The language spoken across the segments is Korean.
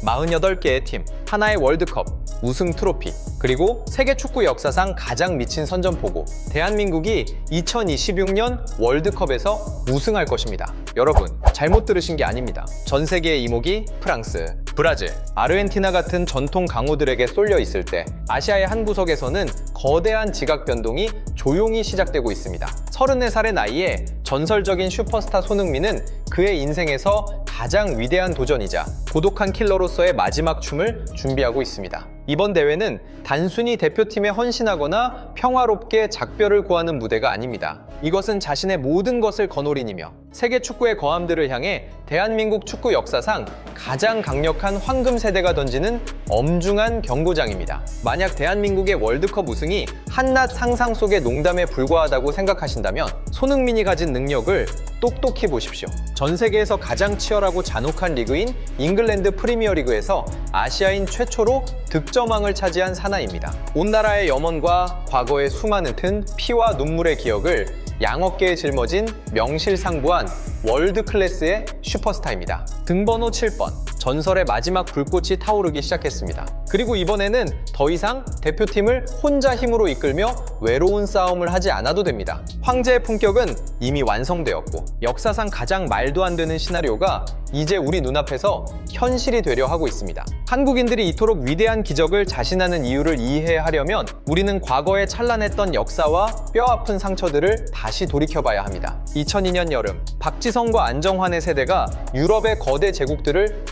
48개의 팀, 하나의 월드컵, 우승 트로피, 그리고 세계 축구 역사상 가장 미친 선전포고, 대한민국이 2026년 월드컵에서 우승할 것입니다. 여러분, 잘못 들으신 게 아닙니다. 전 세계의 이목이 프랑스, 브라질, 아르헨티나 같은 전통 강호들에게 쏠려 있을 때 아시아의 한 구석에서는 거대한 지각 변동이 조용히 시작되고 있습니다. 34살의 나이에 전설적인 슈퍼스타 손흥민은 그의 인생에서 가장 위대한 도전이자 고독한 킬러로서의 마지막 춤을 준비하고 있습니다. 이번 대회는 단순히 대표팀에 헌신하거나 평화롭게 작별을 구하는 무대가 아닙니다. 이것은 자신의 모든 것을 거노린이며 세계 축구의 거함들을 향해 대한민국 축구 역사상 가장 강력한 황금 세대가 던지는 엄중한 경고장입니다. 만약 대한민국의 월드컵 우승이 한낱 상상 속의 농담에 불과하다고 생각하신다면 손흥민이 가진 능력을 똑똑히 보십시오. 전 세계에서 가장 치열하고 잔혹한 리그인 잉글랜드 프리미어리그에서 아시아인 최초로 득점왕을 차지한 사나이입니다. 온 나라의 염원과 과거의 수많은 피와 눈물의 기억을 양어깨에 짊어진 명실상부한 월드 클래스의 슈퍼스타입니다. 등번호 7번, 전설의 마지막 불꽃이 타오르기 시작했습니다. 그리고 이번에는 더 이상 대표팀을 혼자 힘으로 이끌며 외로운 싸움을 하지 않아도 됩니다. 황제의 품격은 이미 완성되었고 역사상 가장 말도 안 되는 시나리오가 이제 우리 눈앞에서 현실이 되려 하고 있습니다. 한국인들이 이토록 위대한 기적을 자신하는 이유를 이해하려면 우리는 과거에 찬란했던 역사와 뼈아픈 상처들을 다시 돌이켜봐야 합니다. 2002년 여름, 박지성과 안정환의 세대가 유럽의 거대 제국들을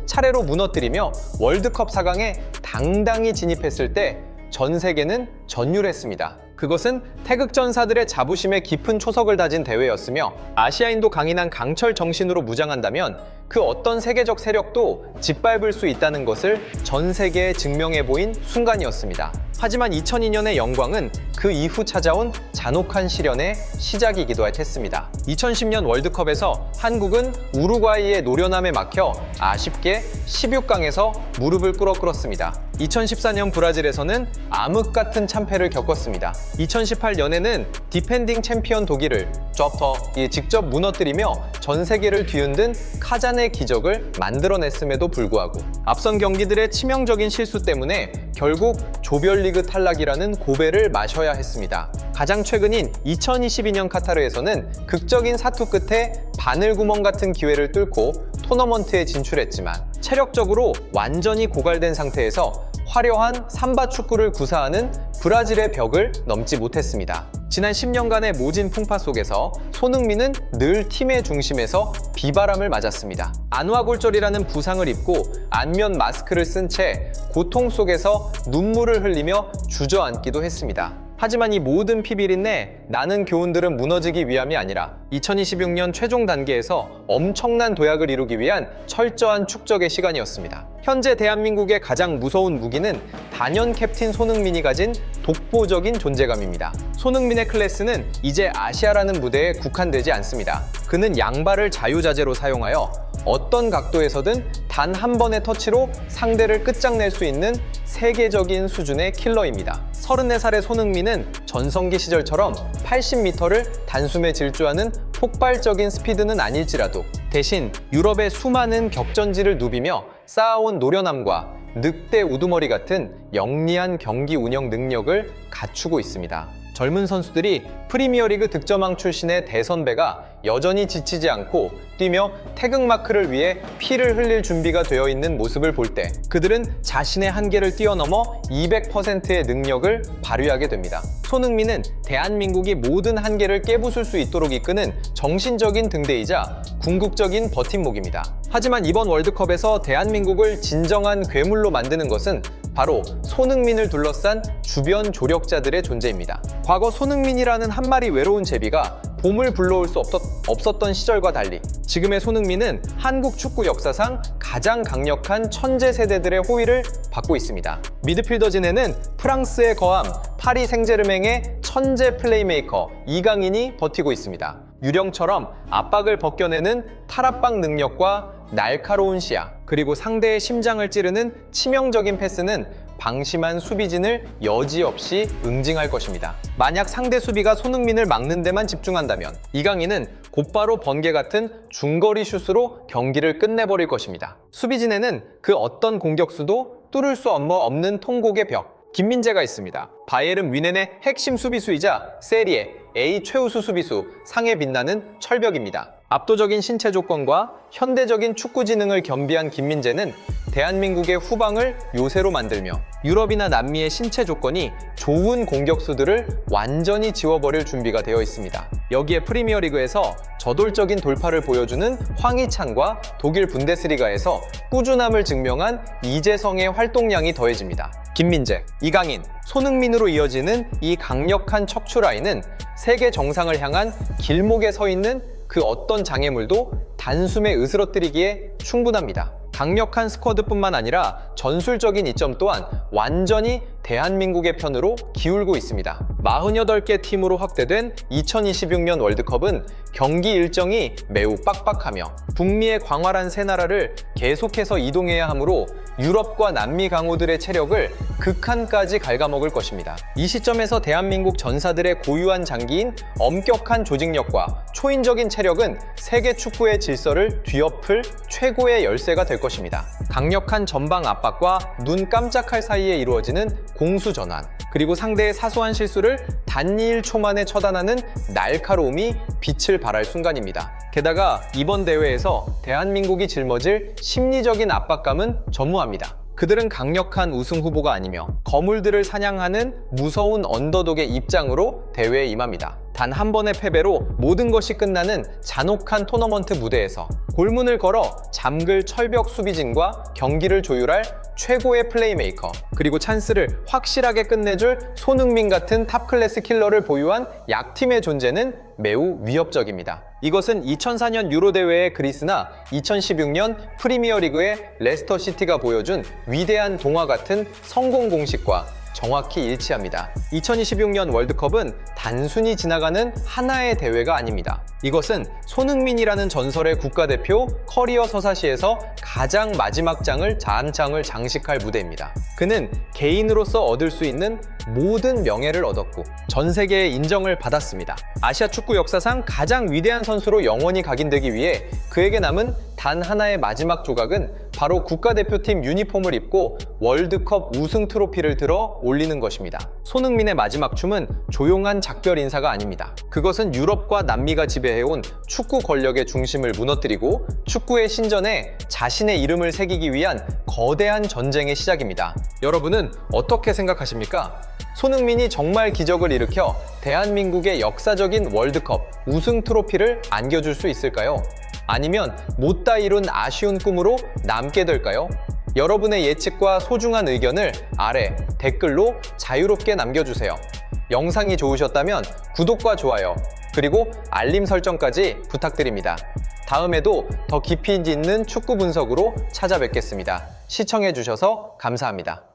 차례로 무너뜨리며 월드컵 4강에 당당히 진입했을 때 전 세계는 전율했습니다. 그것은 태극전사들의 자부심에 깊은 초석을 다진 대회였으며 아시아인도 강인한 강철 정신으로 무장한다면 그 어떤 세계적 세력도 짓밟을 수 있다는 것을 전 세계에 증명해 보인 순간이었습니다. 하지만 2002년의 영광은 그 이후 찾아온 잔혹한 시련의 시작이기도 했습니다. 2010년 월드컵에서 한국은 우루과이의 노련함에 막혀 아쉽게 16강에서 무릎을 꿇었습니다. 2014년 브라질에서는 암흑 같은 참패를 겪었습니다. 2018년에는 디펜딩 챔피언 독일을 직접 무너뜨리며 전 세계를 뒤흔든 카잔의 기적을 만들어냈음에도 불구하고 앞선 경기들의 치명적인 실수 때문에 결국 조별리그 탈락이라는 고배를 마셔야 했습니다. 가장 최근인 2022년 카타르에서는 극적인 사투 끝에 바늘구멍 같은 기회를 뚫고 토너먼트에 진출했지만 체력적으로 완전히 고갈된 상태에서 화려한 삼바 축구를 구사하는 브라질의 벽을 넘지 못했습니다. 지난 10년간의 모진 풍파 속에서 손흥민은 늘 팀의 중심에서 비바람을 맞았습니다. 안와골절이라는 부상을 입고 안면 마스크를 쓴 채 고통 속에서 눈물을 흘리며 주저앉기도 했습니다. 하지만 이 모든 피비린내, 나는 교훈들은 무너지기 위함이 아니라 2026년 최종 단계에서 엄청난 도약을 이루기 위한 철저한 축적의 시간이었습니다. 현재 대한민국의 가장 무서운 무기는 단연 캡틴 손흥민이 가진 독보적인 존재감입니다. 손흥민의 클래스는 이제 아시아라는 무대에 국한되지 않습니다. 그는 양발을 자유자재로 사용하여 어떤 각도에서든 단 한 번의 터치로 상대를 끝장낼 수 있는 세계적인 수준의 킬러입니다. 34살의 손흥민은 전성기 시절처럼 80m를 단숨에 질주하는 폭발적인 스피드는 아닐지라도 대신 유럽의 수많은 격전지를 누비며 쌓아온 노련함과 늑대 우두머리 같은 영리한 경기 운영 능력을 갖추고 있습니다. 젊은 선수들이 프리미어리그 득점왕 출신의 대선배가 여전히 지치지 않고 뛰며 태극마크를 위해 피를 흘릴 준비가 되어 있는 모습을 볼 때 그들은 자신의 한계를 뛰어넘어 200%의 능력을 발휘하게 됩니다. 손흥민은 대한민국이 모든 한계를 깨부술 수 있도록 이끄는 정신적인 등대이자 궁극적인 버팀목입니다. 하지만 이번 월드컵에서 대한민국을 진정한 괴물로 만드는 것은 바로 손흥민을 둘러싼 주변 조력자들의 존재입니다. 과거 손흥민이라는 한 마리 외로운 제비가 봄을 불러올 수 없었던 시절과 달리 지금의 손흥민은 한국 축구 역사상 가장 강력한 천재 세대들의 호의를 받고 있습니다. 미드필더진에는 프랑스의 거함 파리 생제르맹의 천재 플레이메이커 이강인이 버티고 있습니다. 유령처럼 압박을 벗겨내는 탈압박 능력과 날카로운 시야, 그리고 상대의 심장을 찌르는 치명적인 패스는 방심한 수비진을 여지없이 응징할 것입니다. 만약 상대 수비가 손흥민을 막는 데만 집중한다면 이강인은 곧바로 번개 같은 중거리 슛으로 경기를 끝내버릴 것입니다. 수비진에는 그 어떤 공격수도 뚫을 수 없는 통곡의 벽, 김민재가 있습니다. 바이에른 뮌헨의 핵심 수비수이자 세리에 A 최우수 수비수, 상에 빛나는 철벽입니다. 압도적인 신체 조건과 현대적인 축구 지능을 겸비한 김민재는 대한민국의 후방을 요새로 만들며 유럽이나 남미의 신체 조건이 좋은 공격수들을 완전히 지워버릴 준비가 되어 있습니다. 여기에 프리미어리그에서 저돌적인 돌파를 보여주는 황희찬과 독일 분데스리가에서 꾸준함을 증명한 이재성의 활동량이 더해집니다. 김민재, 이강인, 손흥민으로 이어지는 이 강력한 척추 라인은 세계 정상을 향한 길목에 서 있는 그 어떤 장애물도 단숨에 으스러뜨리기에 충분합니다. 강력한 스쿼드뿐만 아니라 전술적인 이점 또한 완전히 대한민국의 편으로 기울고 있습니다. 48개 팀으로 확대된 2026년 월드컵은 경기 일정이 매우 빡빡하며 북미의 광활한 세 나라를 계속해서 이동해야 하므로 유럽과 남미 강호들의 체력을 극한까지 갉아먹을 것입니다. 이 시점에서 대한민국 전사들의 고유한 장기인 엄격한 조직력과 초인적인 체력은 세계 축구의 질서를 뒤엎을 최고의 열쇠가 될 것입니다. 강력한 전방 압박과 눈 깜짝할 사이에 이루어지는 공수 전환, 그리고 상대의 사소한 실수를 단 1초 만에 처단하는 날카로움이 빛을 발할 순간입니다. 게다가 이번 대회에서 대한민국이 짊어질 심리적인 압박감은 전무합니다. 그들은 강력한 우승 후보가 아니며 거물들을 사냥하는 무서운 언더독의 입장으로 대회에 임합니다. 단 한 번의 패배로 모든 것이 끝나는 잔혹한 토너먼트 무대에서 골문을 걸어 잠글 철벽 수비진과 경기를 조율할 최고의 플레이메이커, 그리고 찬스를 확실하게 끝내줄 손흥민 같은 탑클래스 킬러를 보유한 약팀의 존재는 매우 위협적입니다. 이것은 2004년 유로 대회의 그리스나 2016년 프리미어리그의 레스터 시티가 보여준 위대한 동화 같은 성공 공식과 정확히 일치합니다. 2026년 월드컵은 단순히 지나가는 하나의 대회가 아닙니다. 이것은 손흥민이라는 전설의 국가대표 커리어 서사시에서 가장 마지막 장을 장식할 무대입니다. 그는 개인으로서 얻을 수 있는 모든 명예를 얻었고 전 세계의 인정을 받았습니다. 아시아 축구 역사상 가장 위대한 선수로 영원히 각인되기 위해 그에게 남은 단 하나의 마지막 조각은 바로 국가대표팀 유니폼을 입고 월드컵 우승 트로피를 들어 올리는 것입니다. 손흥민의 마지막 춤은 조용한 작별 인사가 아닙니다. 그것은 유럽과 남미가 지배해온 축구 권력의 중심을 무너뜨리고 축구의 신전에 자신의 이름을 새기기 위한 거대한 전쟁의 시작입니다. 여러분은 어떻게 생각하십니까? 손흥민이 정말 기적을 일으켜 대한민국의 역사적인 월드컵 우승 트로피를 안겨줄 수 있을까요? 아니면 못다 이룬 아쉬운 꿈으로 남게 될까요? 여러분의 예측과 소중한 의견을 아래 댓글로 자유롭게 남겨주세요. 영상이 좋으셨다면 구독과 좋아요, 그리고 알림 설정까지 부탁드립니다. 다음에도 더 깊이 있는 축구 분석으로 찾아뵙겠습니다. 시청해주셔서 감사합니다.